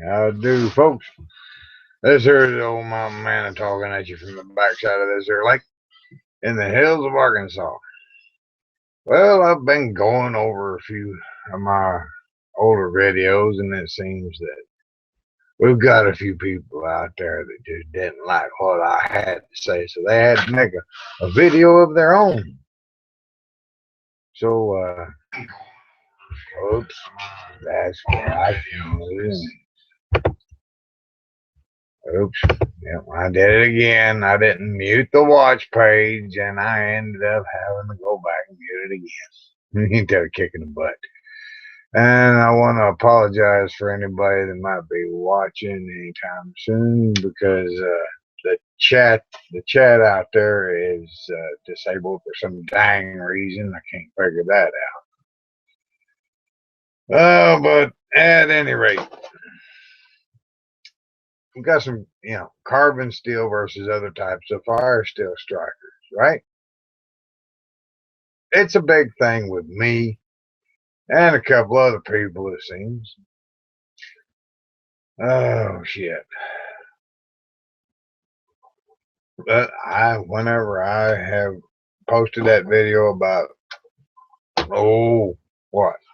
How do, folks? This here is old Mama Man talking at you from the backside of this here lake in the hills of Arkansas. Well, I've been going over a few of my older videos, and it seems that we've got a few people out there that just didn't like what I had to say, so they had to make a video of their own. So, oops, that's right. Oops. Yep, I did it again. I didn't mute the watch page, and I ended up having to go back and mute it again. Instead of kicking the butt. And I want to apologize for anybody that might be watching anytime soon because the chat out there is disabled for some dang reason. I can't figure that out. But at any rate, we've got some, carbon steel versus other types of fire steel strikers, right? It's a big thing with me and a couple other people, it seems. Oh, shit. But whenever I have posted that video about,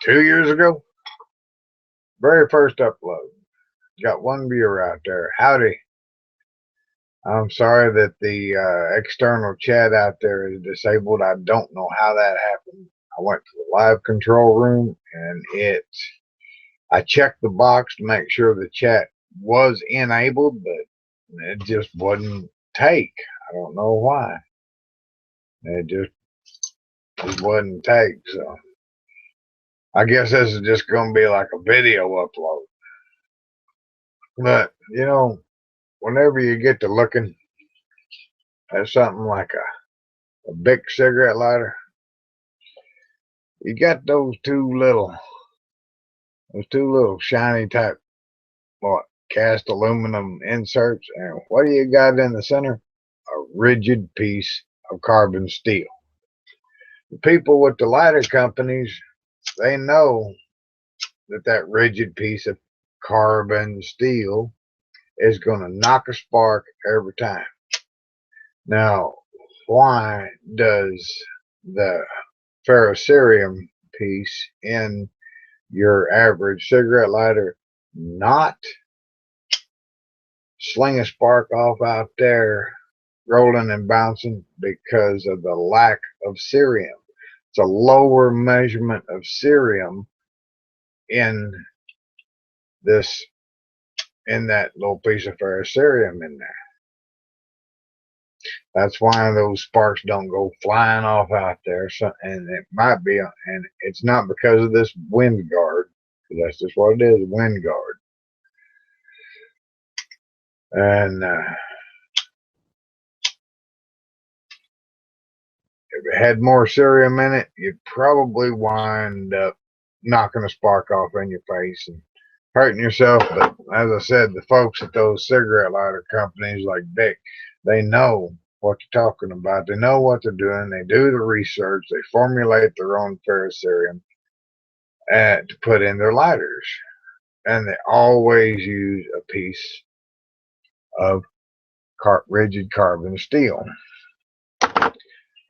2 years ago? Very first upload. Got one viewer out there. Howdy. I'm sorry that the external chat out there is disabled. I don't know how that happened. I went to the live control room and I checked the box to make sure the chat was enabled, but it just wouldn't take. I don't know why. It just wouldn't take. So I guess this is just going to be like a video upload. But, whenever you get to looking at something like a big cigarette lighter, you got those two little shiny type cast aluminum inserts, and what do you got in the center? A rigid piece of carbon steel. The people with the lighter companies, they know that rigid piece of carbon steel is going to knock a spark every time. Now, why does the ferrocerium piece in your average cigarette lighter not sling a spark off out there, rolling and bouncing? Because of the lack of cerium. It's a lower measurement of cerium in that little piece of ferrocerium in there. That's why those sparks don't go flying off out there. So, and it might be, and it's not because of this wind guard, because that's just what it is, wind guard. And if it had more cerium in it, you'd probably wind up knocking a spark off in your face and hurting yourself. But as I said, the folks at those cigarette lighter companies like Dick, they know what they're talking about. They know what they're doing. They do the research. They formulate their own ferrocerium to put in their lighters. And they always use a piece of rigid carbon steel.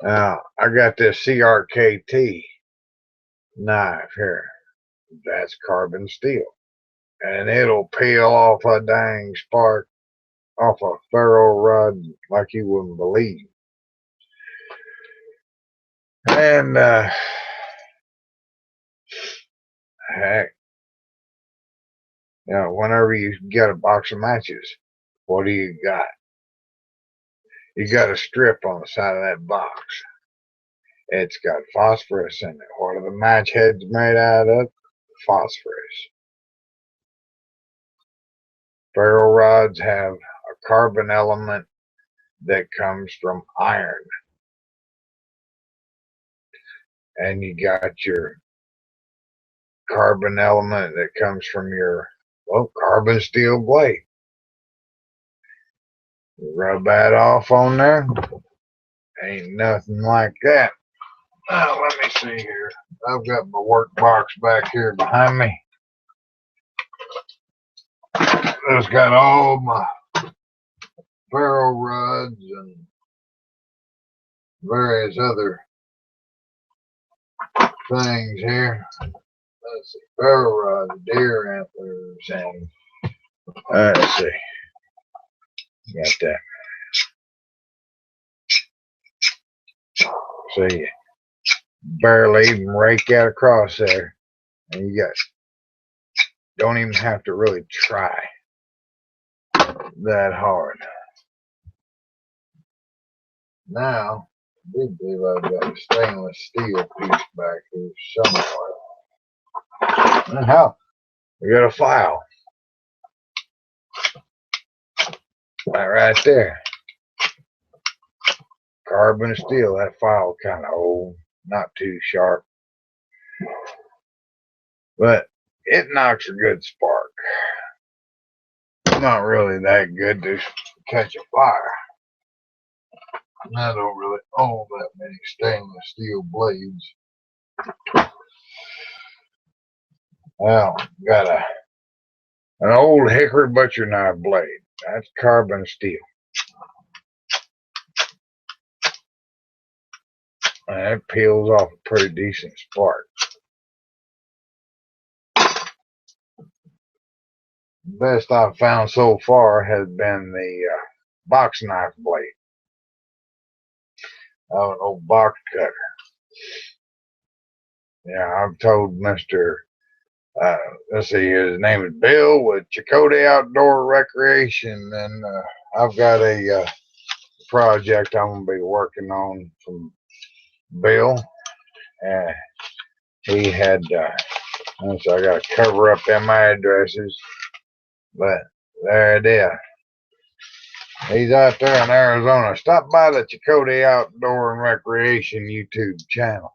Now, I got this CRKT knife here. That's carbon steel. And it'll peel off a dang spark off a ferro rod like you wouldn't believe. And heck, whenever you get a box of matches, what do you got? You got a strip on the side of that box. It's got phosphorus in it. What are the match heads made out of? Phosphorus. Ferro rods have a carbon element that comes from iron. And you got your carbon element that comes from your, carbon steel blade. Rub that off on there. Ain't nothing like that. Now, let me see here. I've got my work box back here behind me. It's got all my ferro rods and various other things here. Let's see, ferro rods, deer antlers, and let's see, got that. See, barely even rake out across there, and you got don't even have to really try that hard. Now, I do believe I've got a stainless steel piece back here somewhere. And how? We got a file. Right there. Carbon steel. That file kind of old, not too sharp. But it knocks a good spark. Not really that good to catch a fire. I don't really own that many stainless steel blades. Well, got an old hickory butcher knife blade. That's carbon steel. And it peels off a pretty decent spark. The best I've found so far has been the box knife blade of an old box cutter. Yeah, I've told Mr. Let's see, his name is Bill with Chakotay Outdoor Recreation, and I've got a project I'm going to be working on from Bill. And he had, so I got to cover up them addresses, but there it is. He's out there in Arizona. Stop by the Chakotay Outdoor and Recreation YouTube channel.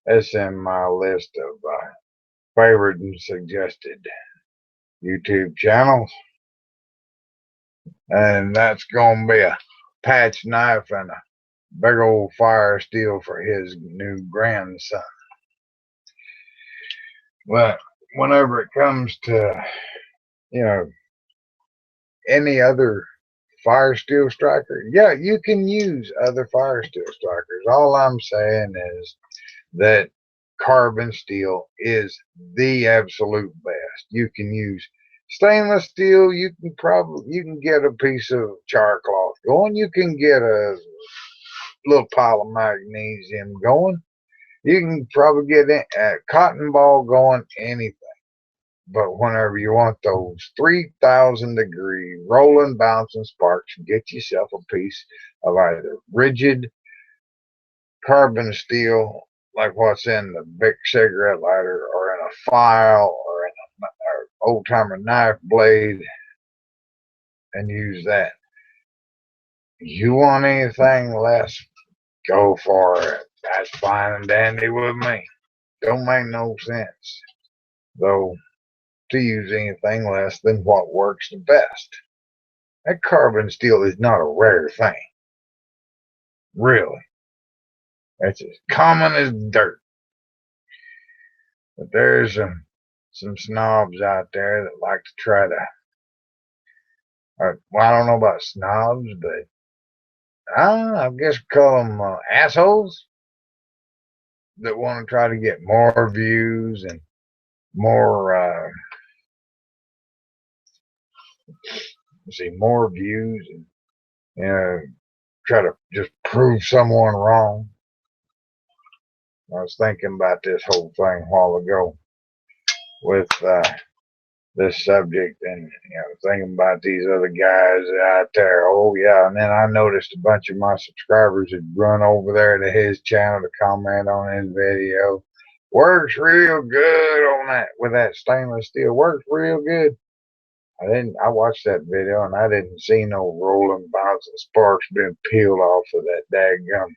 It's in my list of favorite and suggested YouTube channels. And that's going to be a patch knife and a big old fire steel for his new grandson. But whenever it comes to, any other fire steel striker, yeah, you can use other fire steel strikers. All I'm saying is that carbon steel is the absolute best. You can use stainless steel. You can get a piece of char cloth going. You can get a little pile of magnesium going. You can probably get a cotton ball going, anything. But whenever you want those 3,000 degree rolling, bouncing sparks, get yourself a piece of either rigid carbon steel, like what's in the big cigarette lighter, or in a file, or in an old timer knife blade, and use that. You want anything less, go for it. That's fine and dandy with me. Don't make no sense, though, to use anything less than what works the best. That carbon steel is not a rare thing. Really. It's as common as dirt. But there's some snobs out there that like to try to, well, I don't know about snobs, but I guess call them assholes that want to try to get more views and more, more views and, try to just prove someone wrong. I was thinking about this whole thing a while ago with this subject, and thinking about these other guys out there. Oh yeah, and then I noticed a bunch of my subscribers had run over there to his channel to comment on his video. Works real good on that with that stainless steel. Works real good. I watched that video and I didn't see no rolling, bouncing sparks being peeled off of that daggum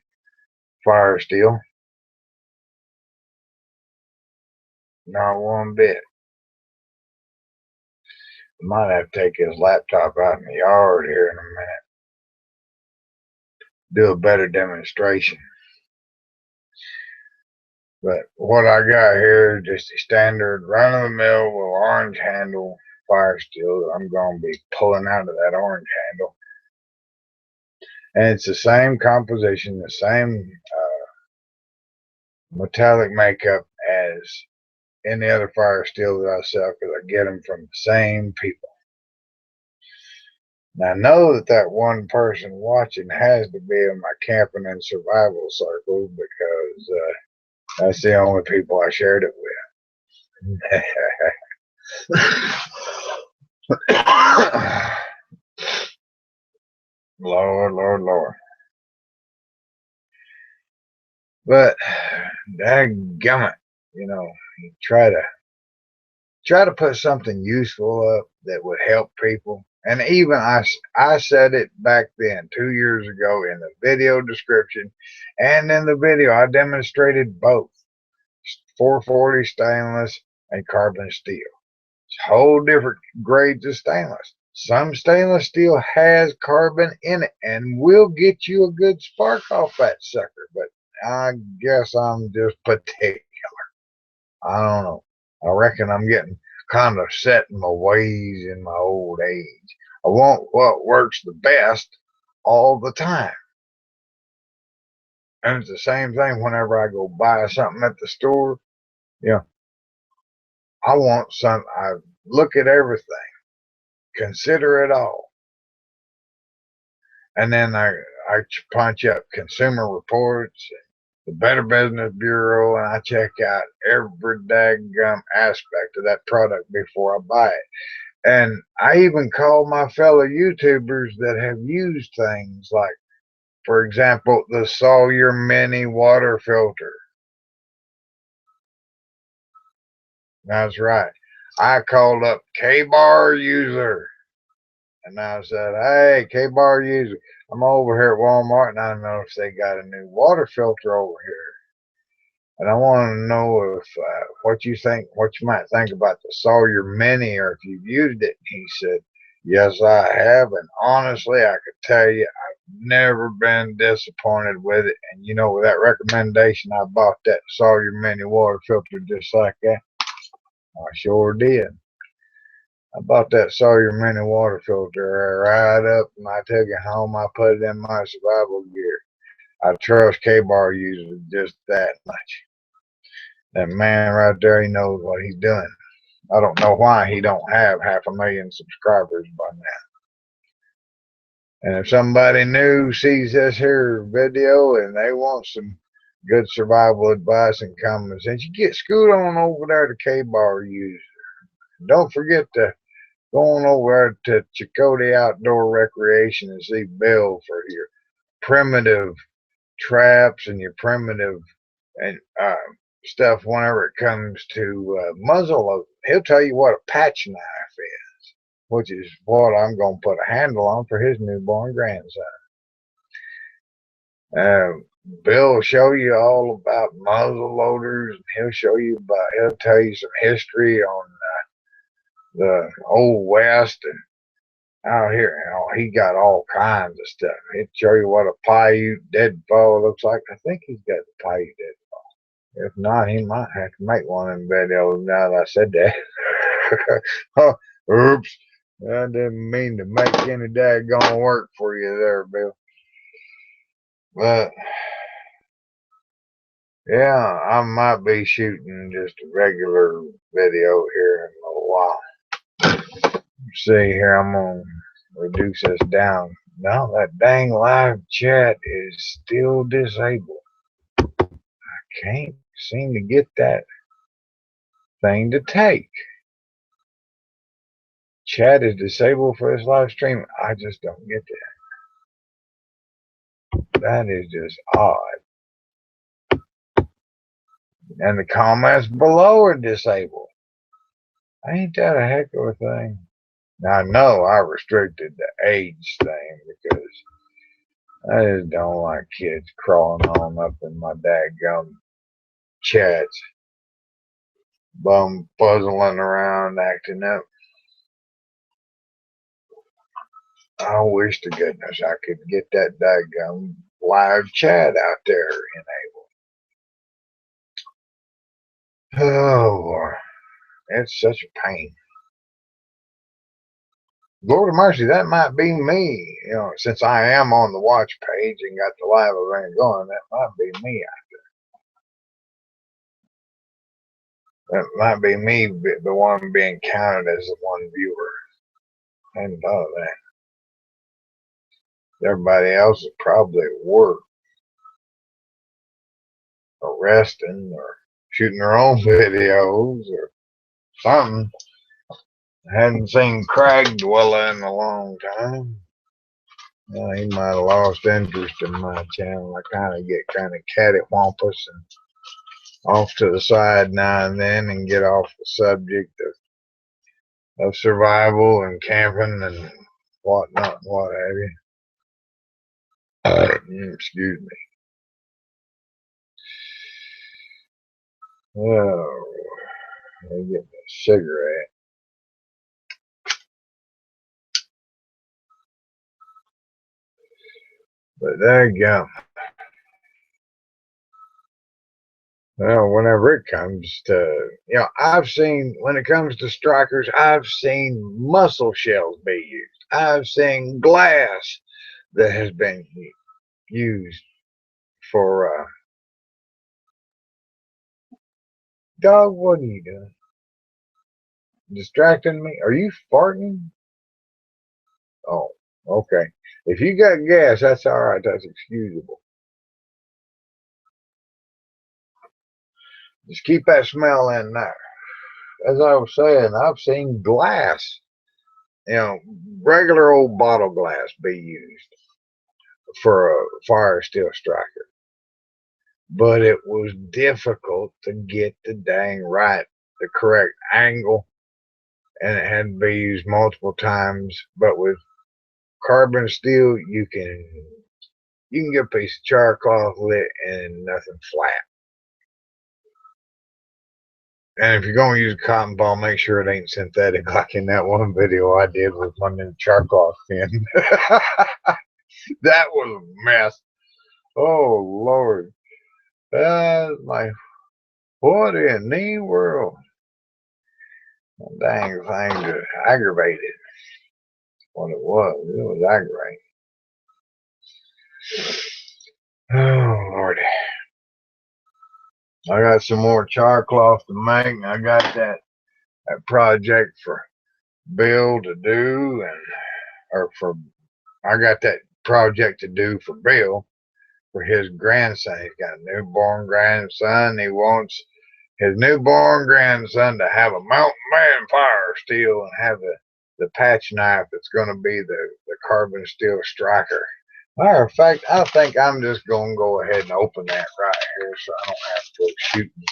fire steel. Not one bit. I might have to take his laptop out in the yard here in a minute. Do a better demonstration. But what I got here is just a standard run-of-the-mill with orange handle fire steel that I'm going to be pulling out of that orange handle. And it's the same composition, the same metallic makeup as any other fire steel that I sell, because I get them from the same people. Now I know that that one person watching has to be in my camping and survival circle, because that's the only people I shared it with. Lord, Lord, Lord. But dadgummit, you know, you try to put something useful up that would help people. And even I said it back then 2 years ago in the video description, and in the video I demonstrated both 440 stainless and carbon steel. It's whole different grades of stainless. Some stainless steel has carbon in it and will get you a good spark off that sucker, but I guess I'm just particular. I don't know. I reckon I'm getting kind of set in my ways in my old age. I want what works the best all the time. And it's the same thing whenever I go buy something at the store. You know, I want some, I look at everything, consider it all. And then I punch up Consumer Reports, the Better Business Bureau, and I check out every daggum aspect of that product before I buy it. And I even call my fellow YouTubers that have used things like, for example, the Sawyer Mini water filter. That's right. I called up K-Bar user, and I said, hey, K-Bar user, I'm over here at Walmart, and I noticed they got a new water filter over here. And I want to know if what you might think about the Sawyer Mini, or if you've used it. He said, yes, I have. And honestly, I could tell you, I've never been disappointed with it. And you know, with that recommendation, I bought that Sawyer Mini water filter just like that. I sure did. I bought that Sawyer Mini water filter right up, and I took it home. I put it in my survival gear. I trust K-Bar users just that much. That man right there, he knows what he's doing. I don't know why he don't have 500,000 subscribers by now. And if somebody new sees this here video and they want some good survival advice and common sense, you scoot on over there to K-Bar user. Don't forget to go on over there to Chakotay Outdoor Recreation and see Bill for your primitive traps and your primitive and stuff whenever it comes to muzzle loading. He'll tell you what a patch knife is, which is what I'm going to put a handle on for his newborn grandson. Bill will show you all about muzzle loaders, and he'll tell you some history on the old West and out here. You know, he got all kinds of stuff. He'll show you what a Paiute deadfall looks like. I think he's got the Paiute deadfall. If not, he might have to make one of them videos now that I said that. Oh, oops. I didn't mean to make any daggone work for you there, Bill. But, yeah, I might be shooting just a regular video here in a little while. See here, I'm going to reduce this down. No, that dang live chat is still disabled. I can't seem to get that thing to take. Chat is disabled for this live stream. I just don't get that. That is just odd. And the comments below are disabled. Ain't that a heck of a thing? Now I know I restricted the age thing because I just don't like kids crawling on up in my daggum chats, puzzling around, acting up. I wish to goodness I could get that daggum live chat out there enabled. Oh, it's such a pain. Lord of mercy, that might be me. You know, since I am on the watch page and got the live event going, that might be me. That might be me, the one being counted as the one viewer. I hadn't thought of that. Everybody else is probably at work, or resting, or shooting their own videos, or something. I hadn't seen Craig Dweller in a long time. Well, he might have lost interest in my channel. I kind of get kind of cattywampus and off to the side now and then and get off the subject of survival and camping and whatnot and what have you. Excuse me. Oh, let me get me a cigarette. But there you go. Well, whenever it comes to, I've seen, when it comes to strikers, I've seen mussel shells be used. I've seen glass that has been used for, dog, what are you doing? Distracting me? Are you farting? Oh, okay. If you got gas, that's all right. That's excusable. Just keep that smell in there. As I was saying, I've seen glass, regular old bottle glass be used for a fire steel striker. But it was difficult to get the the correct angle, and it had to be used multiple times. But with carbon steel, you can get a piece of char cloth lit and nothing flat. And if you're going to use a cotton ball, make sure it ain't synthetic, like in that one video I did with my new char cloth pin. That was a mess. Oh, Lord. What in the world? That dang thing just aggravated. What it was. It was aggravating. Oh, Lord. I got some more char cloth to make. I got that project for Bill to do, I got that project to do for Bill for his grandson. He's got a newborn grandson. He wants his newborn grandson to have a mountain man fire steel and have the patch knife that's going to be the carbon steel striker. Matter of fact, I think I'm just going to go ahead and open that right here so I don't have to go shooting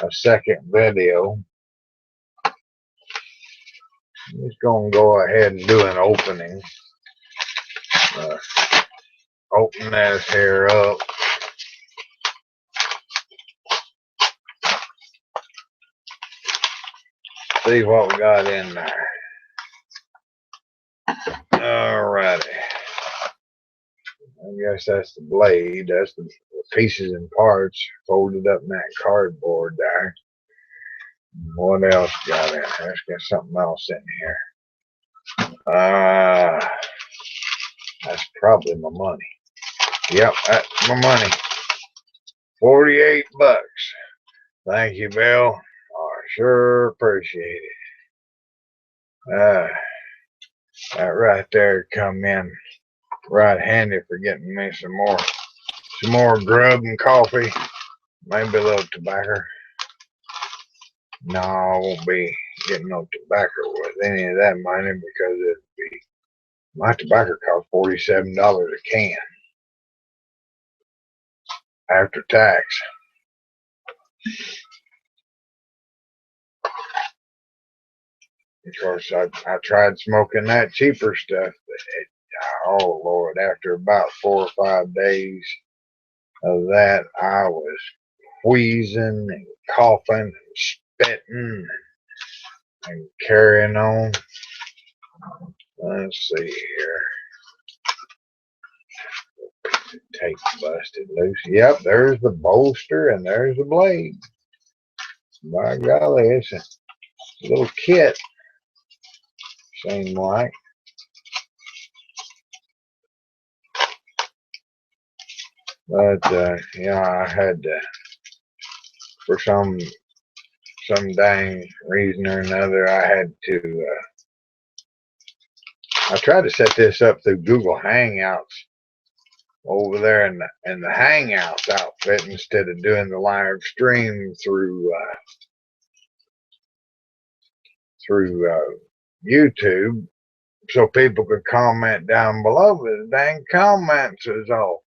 a second video. I'm just going to go ahead and do an opening. Open this here up. See what we got in there. Alrighty. I guess that's the blade. That's the pieces and parts folded up in that cardboard there. What else got in there? Let's get something else in here. That's probably my money. Yep, that's my money. 48 bucks. Thank you, Bill. I sure appreciate it. That right there come in right handy for getting me some more grub and coffee. Maybe a little tobacco. No, I won't be getting no tobacco with any of that money because my tobacco costs $47 a can after tax. Of course, I tried smoking that cheaper stuff, but oh Lord, after about 4 or 5 days of that, I was wheezing and coughing and spitting and carrying on. Let's see here. Tape busted loose. Yep, there's the bolster and there's the blade. By golly, it's a little kit. Seems like. But I had to, for some dang reason or another, I had to. I tried to set this up through Google Hangouts over there in the Hangouts outfit instead of doing the live stream through YouTube, so people could comment down below. But the dang comments is all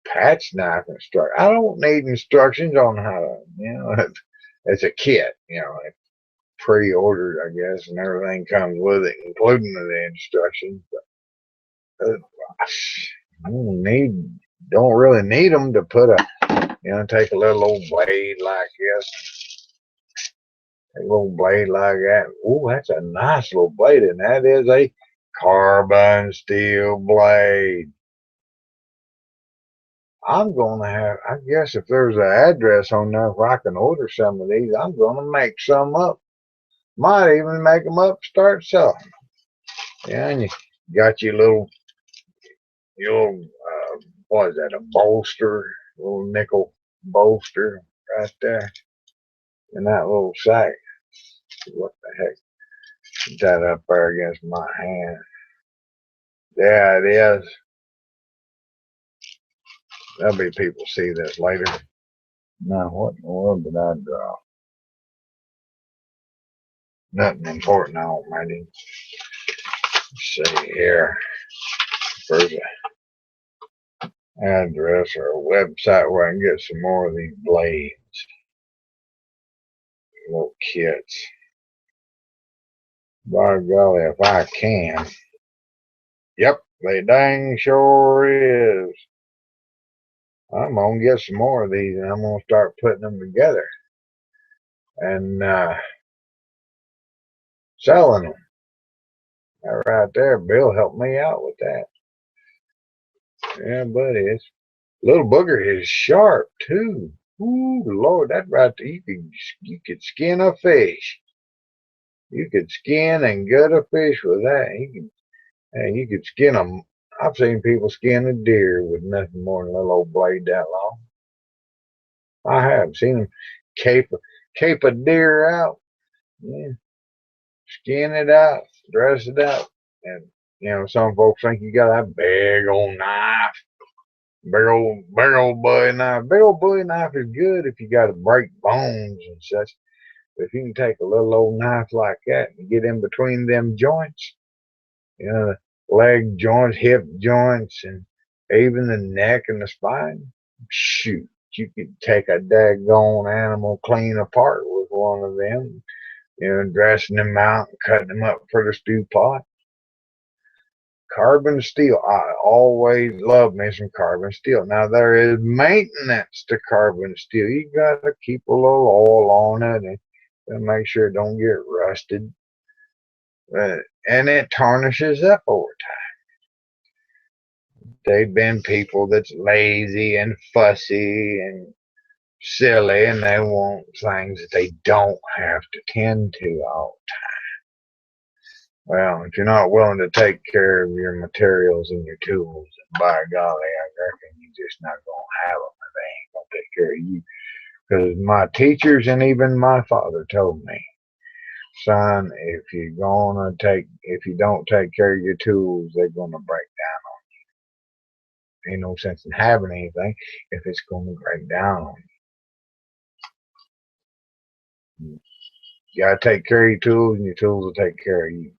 patch knife instruction. I don't need instructions on how to, it's a kit, pre-ordered, I guess, and everything comes with it, including the instructions. But I don't really need them to put take a little old blade like this, a little blade like that. Oh, that's a nice little blade, and that is a carbon steel blade. I'm gonna have, I guess, if there's an address on there where I can order some of these, I'm gonna make some up. Might even make them up, start selling. Yeah, and you got your little what is that? A bolster, little nickel bolster right there in that little sack. What the heck? Put that up there against my hand. Yeah, it is. There'll be people see this later. Now, what in the world did I draw? Nothing important, I don't mind. Let's see here. There's an address or a website where I can get some more of these blades. Little kits. By golly, if I can. Yep, they dang sure is. I'm gonna get some more of these and I'm gonna start putting them together and selling them. That right there, Bill helped me out with that. Yeah, buddy, it's little booger is sharp too. Ooh, Lord, that right there, you could skin a fish. You could skin and gut a fish with that. You could skin them. I've seen people skin a deer with nothing more than a little old blade that long. I have seen them cape a deer out. Yeah, skin it out, dress it out, and some folks think you got that big old knife, big old bowie knife. Big old bowie knife is good if you got to break bones and such. But if you can take a little old knife like that and get in between them joints, the leg joints, hip joints, and even the neck and the spine, shoot, you could take a daggone animal clean apart with one of them, dressing them out and cutting them up for the stew pot. Carbon steel. I always love me some carbon steel. Now, there is maintenance to carbon steel. You got to keep a little oil on it and make sure it don't get rusted. And it tarnishes up over time. They've been people that's lazy and fussy and silly, and they want things that they don't have to tend to all the time. Well, if you're not willing to take care of your materials and your tools, by golly, I reckon you're just not going to have them, and they ain't going to take care of you. Because my teachers and even my father told me, son, if you don't take care of your tools, they're going to break down on you. Ain't no sense in having anything if it's going to break down on you. You got to take care of your tools, and your tools will take care of you.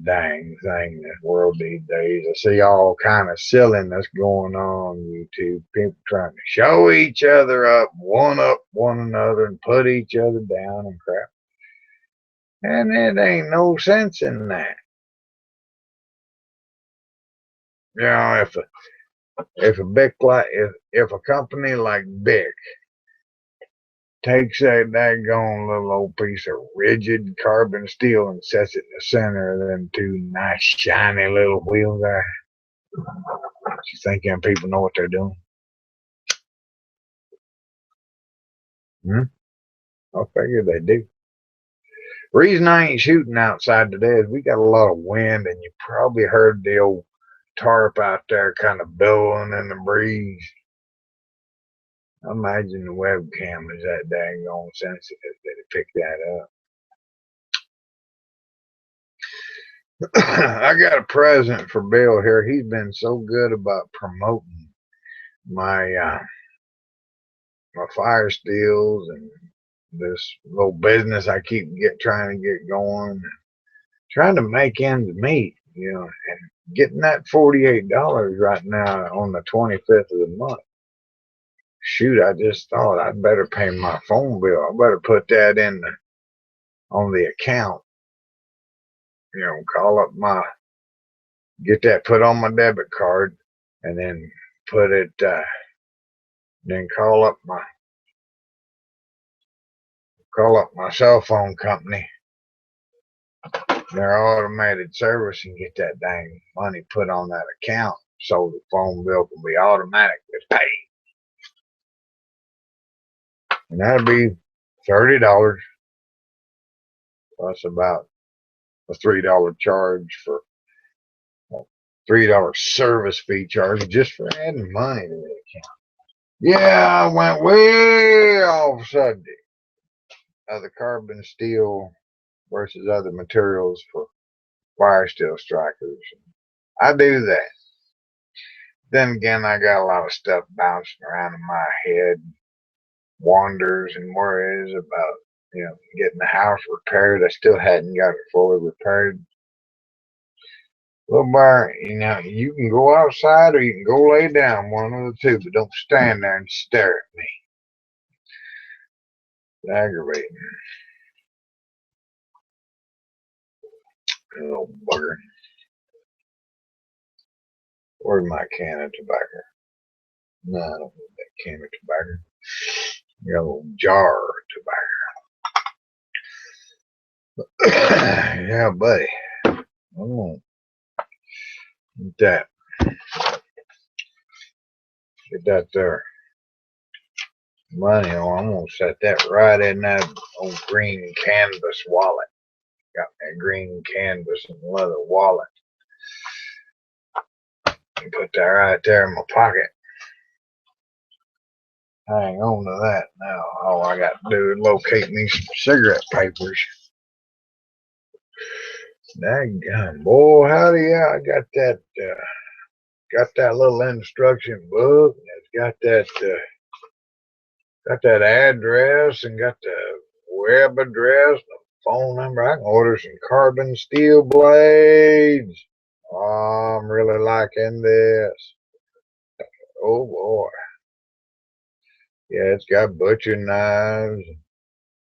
Dang thing, this world these days. I see all kind of silliness going on YouTube. People trying to show each other up one another and put each other down and crap. And it ain't no sense in that. If a company like Bic takes that daggone little old piece of rigid carbon steel and sets it in the center of them two nice shiny little wheels there, you think them people know what they're doing? I figure they do. Reason I ain't shooting outside today is we got a lot of wind, and you probably heard the old tarp out there kind of billowing in the breeze. I imagine the webcam is that daggone sensitive that it picked that up. I got a present for Bill here. He's been so good about promoting my my fire steels and this little business I keep trying to get going, trying to make ends meet, you know, and getting that $48 right now on the 25th of the month. Shoot, I just thought I'd better pay my phone bill. I better put that in on the account. You know, call up get that put on my debit card, and then put it, then call up my cell phone company, their automated service, and get that dang money put on that account so the phone bill can be automatically paid. And that'll be $30 plus about a $3 charge for $3 service fee charge just for adding money to the account. Yeah, I went way off subject of the carbon steel versus other materials for fire steel strikers. I do that. Then again, I got a lot of stuff bouncing around in my head, wanders and worries about, you know, getting the house repaired. I still hadn't got it fully repaired. Little bar, you know, you can go outside or you can go lay down, one of the two, but don't stand there and stare at me. It's aggravating. Little bugger. Where's my can of tobacco? No, I don't need that can of tobacco. I got a little jar of tobacco. Yeah, buddy. I'm gonna get that there money on. I'm gonna set that right in that old green canvas wallet. Got that green canvas and leather wallet. And put that right there in my pocket. Hang on to that now. All I got to do is locate me some cigarette papers. Daggone, boy, howdy, yeah, I got that little instruction book. And it's got that address and got the web address, the phone number. I can order some carbon steel blades. Oh, I'm really liking this. Oh boy. Yeah, it's got butcher knives,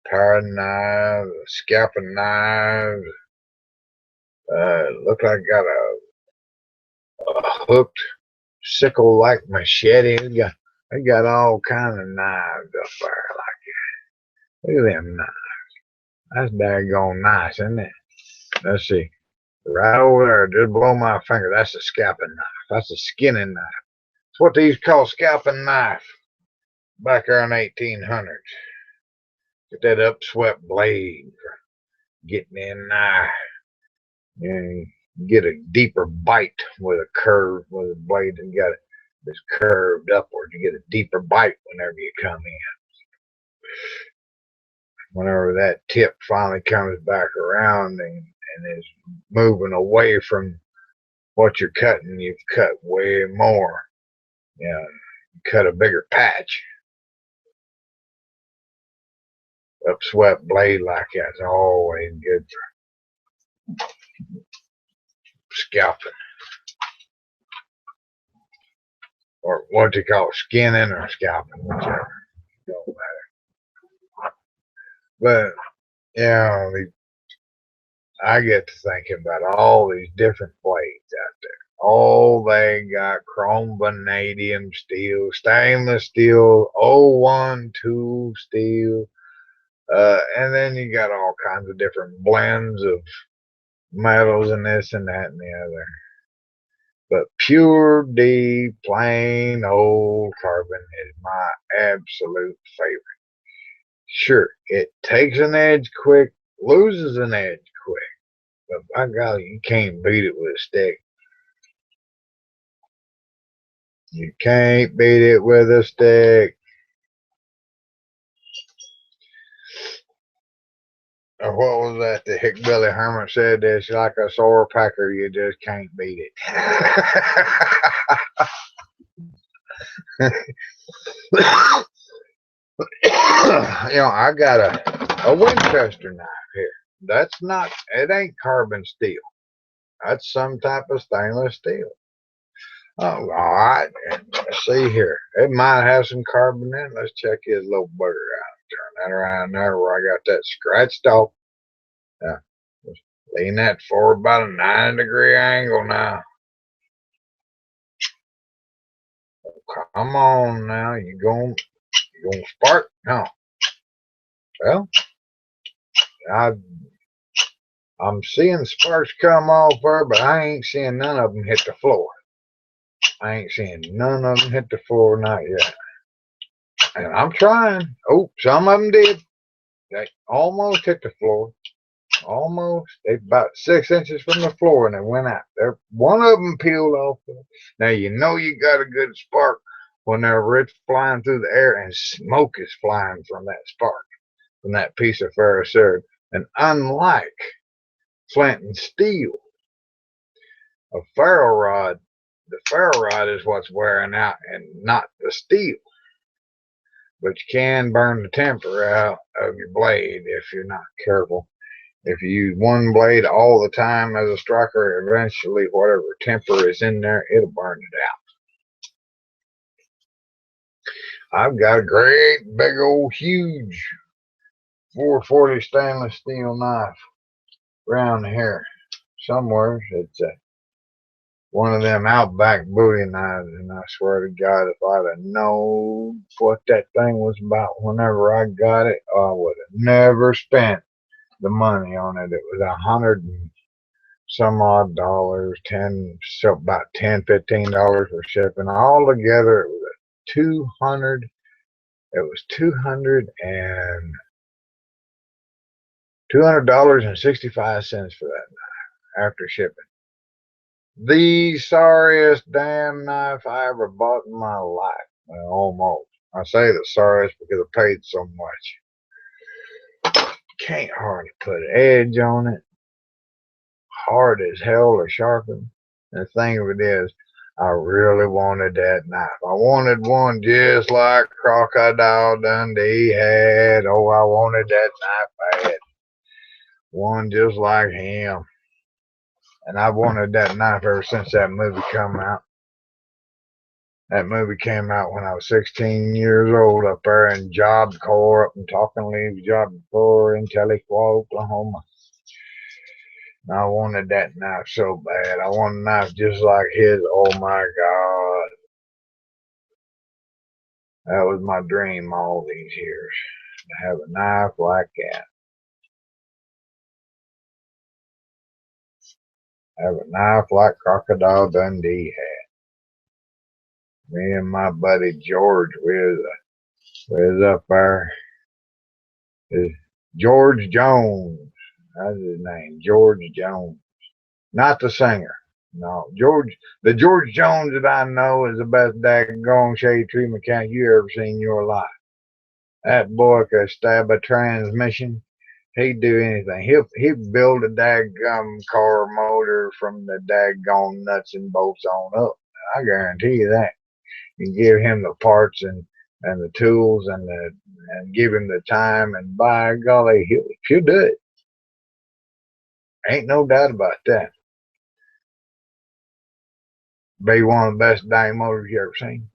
paring knives, scalping knives. Look like I got a hooked sickle-like machete. They got all kind of knives up there like that. Look at them knives. That's daggone nice, isn't it? Let's see. Right over there, just below my finger, that's a scalping knife. That's a skinning knife. It's what they used to call scalping knife back there in the 1800s. Get that upswept blade for getting in there. And get a deeper bite with a curve, with a blade and got it that's curved upward. You get a deeper bite whenever you come in. Whenever that tip finally comes back around and is moving away from what you're cutting, you've cut way more. You know, cut a bigger patch. Upswept blade like that's always good for scalping. Or what they call it, skinning or scalping, whichever. Don't matter. But, you know, I get to thinking about all these different blades out there. Oh, they got chrome vanadium steel, stainless steel, 012 steel, and then you got all kinds of different blends of metals and this and that and the other. But pure D, plain old carbon is my absolute favorite. Sure, it takes an edge quick, loses an edge quick. But by golly, you can't beat it with a stick. You can't beat it with a stick. Or what was that? The Hickbilly Hermit said, it's like a sore packer. You just can't beat it. I got a Winchester knife here. That's not, it ain't carbon steel. That's some type of stainless steel. Oh, all right. Let's see here. It might have some carbon in it. Let's check his little bugger out. Turn that around there where I got that scratched off. Yeah. Lean that forward about a 90-degree angle now. Come on now. You gonna spark? No. Well, I'm seeing sparks come off there, but I ain't seeing none of them hit the floor. I ain't seeing none of them hit the floor, not yet. And I'm trying. Oh, some of them did. They almost hit the floor. Almost. They about 6 inches from the floor, and they went out. One of them peeled off. Now you know you got a good spark when they're flying through the air and smoke is flying from that spark, from that piece of ferrocerium. And unlike flint and steel, a ferro rod, the ferro rod is what's wearing out and not the steel. But you can burn the temper out of your blade if you're not careful. If you use one blade all the time as a striker, eventually whatever temper is in there, it'll burn it out. I've got a great big old huge 440 stainless steel knife around here somewhere. It's one of them Outback booty knives, and I swear to God, if I'd have known what that thing was about whenever I got it, I would have never spent the money on it. It was $100 and some odd dollars, about $10-15 for shipping. All together, it was $200. It was $200.65 for that knife after shipping. The sorriest damn knife I ever bought in my life. Well, almost. I say the sorriest because I paid so much. Can't hardly put an edge on it. Hard as hell to sharpen. And the thing of it is, I really wanted that knife. I wanted one just like Crocodile Dundee had. Oh, I wanted that knife bad. One just like him. And I wanted that knife ever since that movie come out. That movie came out when I was 16 years old up there in Job Corps, up in Talking Leaves Job Corps in Tahlequah, Oklahoma. And I wanted that knife so bad. I wanted a knife just like his. Oh my God. That was my dream all these years, to have a knife like that. Have a knife like Crocodile Dundee had. Me and my buddy George, we was up there. George Jones. That's his name, George Jones. Not the singer. No, the George Jones that I know is the best daggone shade tree mechanic you ever seen in your life. That boy could stab a transmission. He'd do anything. He'd build a daggum car motor from the daggone nuts and bolts on up. I guarantee you that. You give him the parts and the tools and give him the time, and by golly, he'll do it. Ain't no doubt about that. Be one of the best dang motors you ever seen.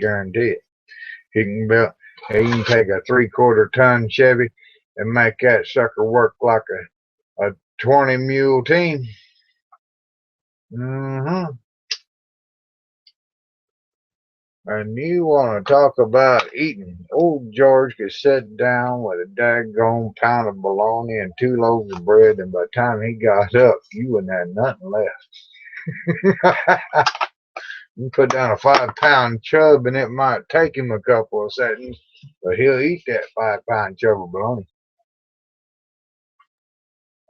Guarantee it. He can take a 3/4 ton Chevy and make that sucker work like a 20 mule team. And you want to talk about eating? Old George could sit down with a daggone pound of bologna and 2 loaves of bread, and by the time he got up, you wouldn't have nothing left. You put down a 5-pound chub, and it might take him a couple of seconds, but he'll eat that 5-pound chub of bologna.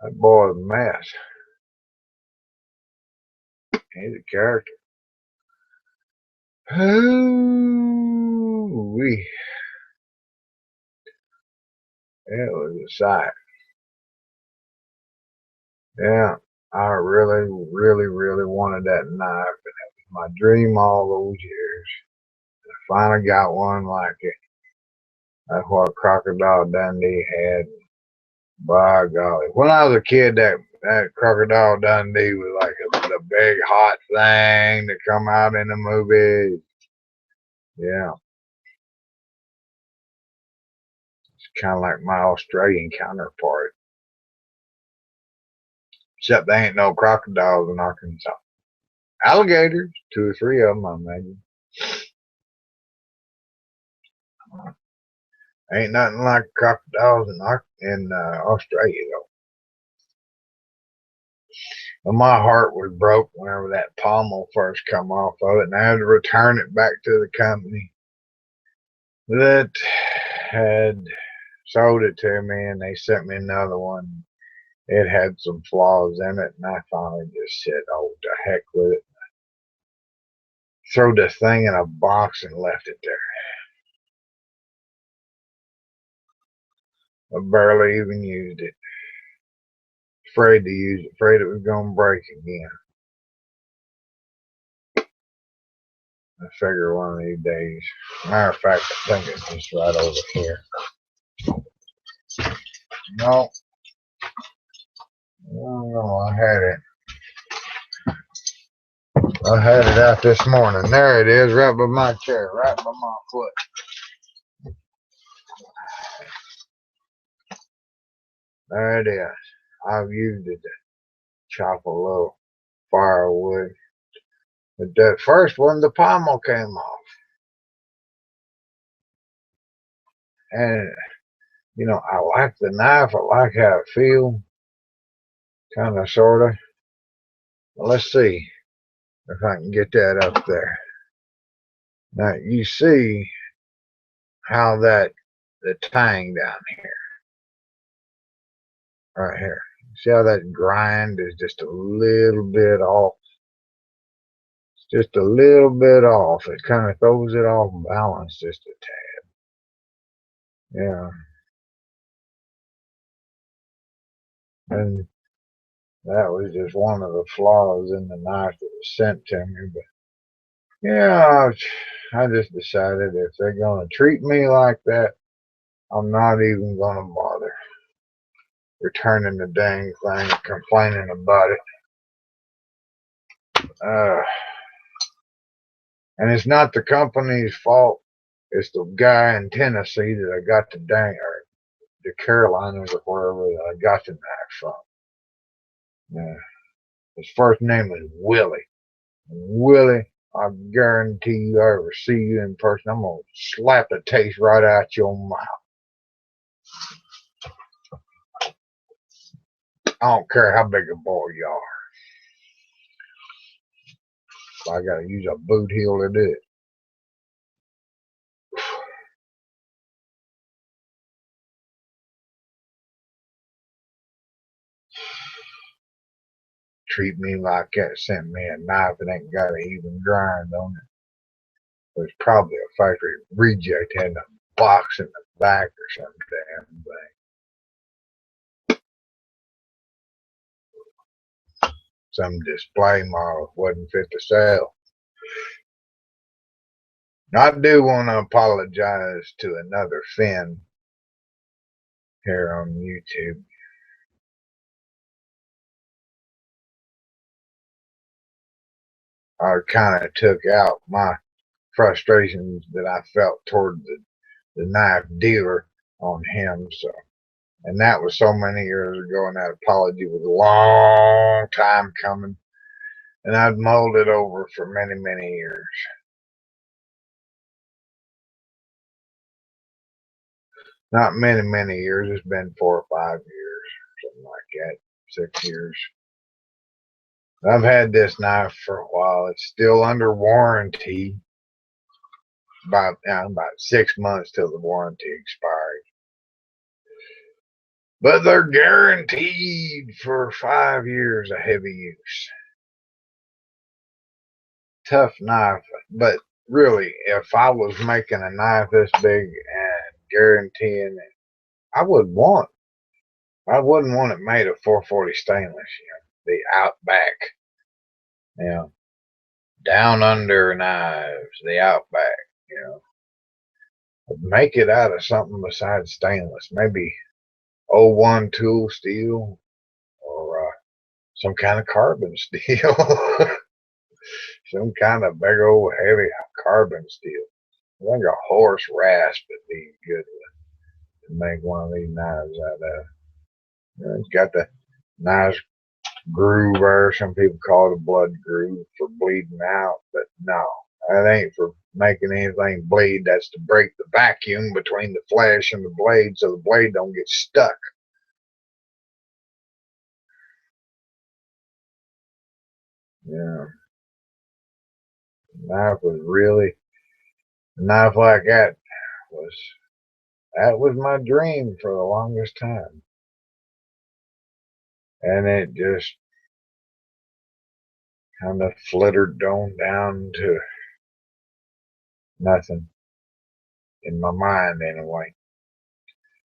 That boy is a mess. He's a character. Ooh-wee. It was a sight. Yeah, I really, really, really wanted that knife, and it was my dream all those years. I finally got one like it. That's what Crocodile Dundee had. By golly, when I was a kid, that Crocodile Dundee was like the big hot thing to come out in the movies. Yeah, it's kind of like my Australian counterpart, except there ain't no crocodiles in Arkansas. Alligators, 2 or 3 of them, I imagine. Ain't nothing like crocodiles in Australia though. Well, my heart was broke whenever that pommel first come off of it, and I had to return it back to the company that had sold it to me, and they sent me another one. It had some flaws in it, and I finally just said, "Oh, the heck with it." Threw this thing in a box and left it there. I barely even used it. Afraid to use it, afraid it was going to break again. I figure one of these days. Matter of fact, I think it's just right over here. No, no, I had it out this morning. There it is, right by my chair, right by my foot. There it is. I've used it to chop a little firewood. But that first one, the pommel came off. And, I like the knife. I like how it feels. Kind of, sort of. Well, let's see if I can get that up there. Now, you see how the tang down here, right here. See how that grind is just a little bit off? Just a little bit off. It kind of throws it off balance just a tad. Yeah. And that was just one of the flaws in the knife that was sent to me. But yeah, I just decided if they're going to treat me like that, I'm not even going to bother returning the dang thing and complaining about it. And it's not the company's fault. It's the guy in Tennessee that I got the dang, or the Carolinas or wherever I got the knife from. Yeah. His first name is Willie. Willie, I guarantee you, I ever see you in person, I'm going to slap the taste right out your mouth. I don't care how big a boy you are. I got to use a boot heel to do it. Treat me like that, sent me a knife that ain't got an even grind on it. It was probably a factory reject, had a box in the back or some damn thing. Some display model wasn't fit to sell. I do want to apologize to another Finn here on YouTube. I kind of took out my frustrations that I felt toward the knife dealer on him. So, and that was so many years ago, and that apology was a long time coming, and I'd mulled it over for many, many years. Not many, many years. It's been 4 or 5 years, something like that, 6 years. I've had this knife for a while. It's still under warranty. About 6 months till the warranty expires. but they're guaranteed for 5 years of heavy use. Tough knife, but really, if I was making a knife this big and guaranteeing it, I wouldn't want it made of 440 stainless, the Outback, you know, down under knives, the Outback, make it out of something besides stainless, maybe '01 tool steel or some kind of carbon steel, some kind of big old heavy carbon steel. I think a horse rasp would be good to make one of these knives out of. It's got the nice groove there. Some people call it a blood groove for bleeding out, but no, that ain't for making anything bleed. That's to break the vacuum between the flesh and the blade so the blade don't get stuck. Yeah, knife was really a knife like that was my dream for the longest time, and it just kind of flittered on down to nothing in my mind anyway.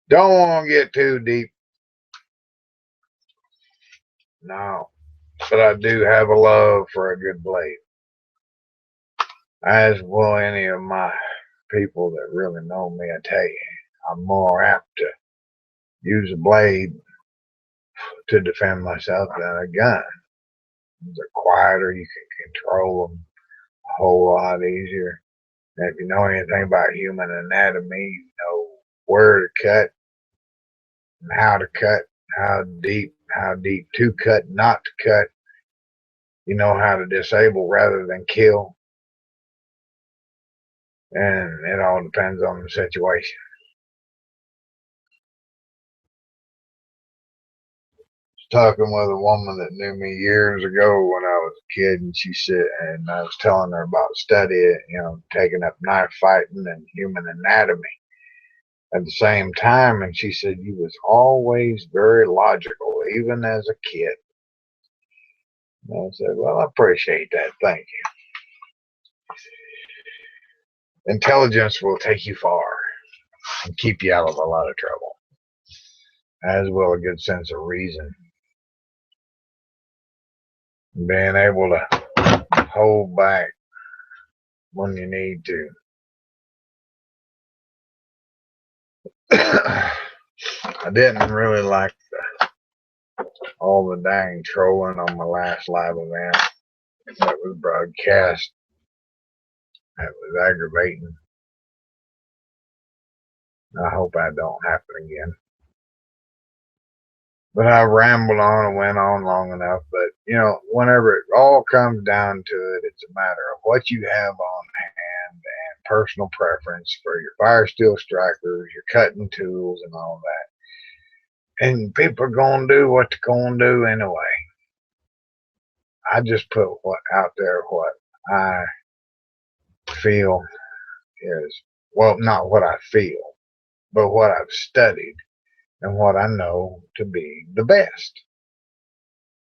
Don't want to get too deep, no, but I do have a love for a good blade, as will any of my people that really know me. I tell you, I'm more apt to use a blade to defend myself than a gun. They're quieter, you can control them a whole lot easier. And if you know anything about human anatomy, you know where to cut and how deep to cut, not to cut. You know how to disable rather than kill. And it all depends on the situation. Talking with a woman that knew me years ago when I was a kid, and she said, and I was telling her about studying, taking up knife fighting and human anatomy at the same time, and she said you was always very logical, even as a kid. And I said, well, I appreciate that, thank you. Intelligence will take you far and keep you out of a lot of trouble, as will a good sense of reason. Being able to hold back when you need to. I didn't really like all the dang trolling on my last live event that was broadcast. That was aggravating. I hope that don't happen again. But I rambled on and went on long enough. But, whenever it all comes down to it, it's a matter of what you have on hand and personal preference for your fire steel strikers, your cutting tools, and all that. And people are going to do what they're going to do anyway. I just put out there what I feel is, well, not what I feel, but what I've studied and what I know to be the best.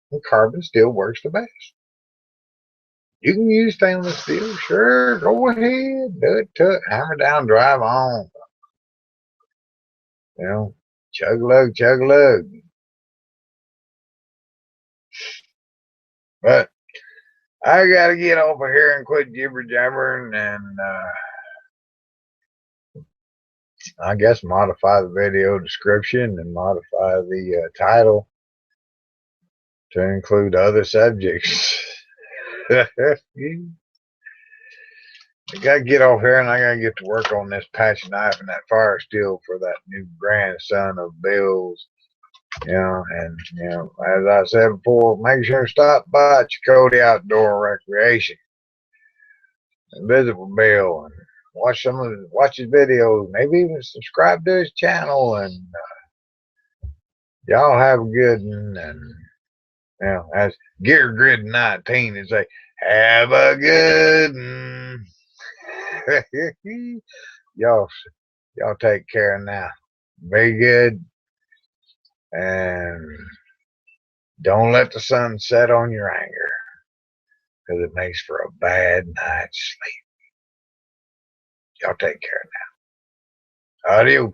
And carbon steel works the best. You can use stainless steel, sure, go ahead, do it, hammer down, drive on. Chug lug, chug lug. But I gotta get over here and quit jibber jabbering and I guess modify the video description and modify the title to include other subjects. I gotta get off here and I gotta get to work on this patch knife and that fire steel for that new grandson of Bill's. And as I said before, make sure to stop by Chakotay Outdoor Recreation and visit with Bill and watch his videos, maybe even subscribe to his channel, and y'all have a good one. And as Gear Grid 19 is say, have a good one. y'all take care now. Be good. And don't let the sun set on your anger, because it makes for a bad night's sleep. Y'all take care now. Adios.